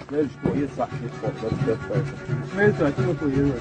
Velhos corridos, acho que pode. Eso, así lo pudieron.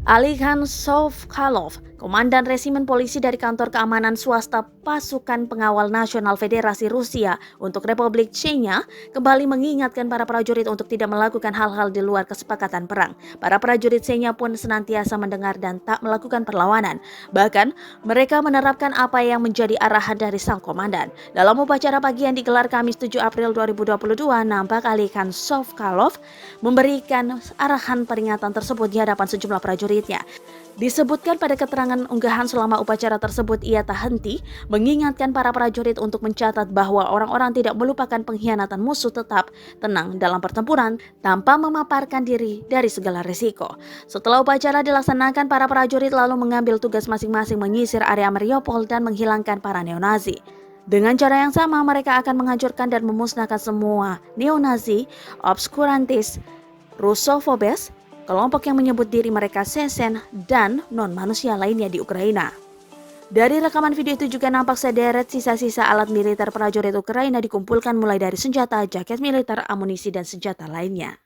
Alikhan Sovkhalov, Komandan Resimen Polisi dari Kantor Keamanan Swasta Pasukan Pengawal Nasional Federasi Rusia untuk Republik Chechnya, kembali mengingatkan para prajurit untuk tidak melakukan hal-hal di luar kesepakatan perang. Para prajurit Chechnya pun senantiasa mendengar dan tak melakukan perlawanan. Bahkan, mereka menerapkan apa yang menjadi arahan dari sang komandan. Dalam upacara pagi yang digelar Kamis 7 April 2022, nampak Alikhan Sovkhalov memberikan arahan peringatan tersebut di hadapan sejumlah prajuritnya. Disebutkan pada keterangan unggahan selama upacara tersebut, ia tak henti mengingatkan para prajurit untuk mencatat bahwa orang-orang tidak melupakan pengkhianatan musuh, tetap tenang dalam pertempuran tanpa memaparkan diri dari segala risiko. Setelah upacara dilaksanakan, para prajurit lalu mengambil tugas masing-masing menyisir area Mariupol dan menghilangkan para neonazi. Dengan cara yang sama, mereka akan menghancurkan dan memusnahkan semua neonazi, obskurantis, Rusofobes, kelompok yang menyebut diri mereka Chechen, dan non-manusia lainnya di Ukraina. Dari rekaman video itu juga nampak sederet sisa-sisa alat militer prajurit Ukraina dikumpulkan, mulai dari senjata, jaket militer, amunisi, dan senjata lainnya.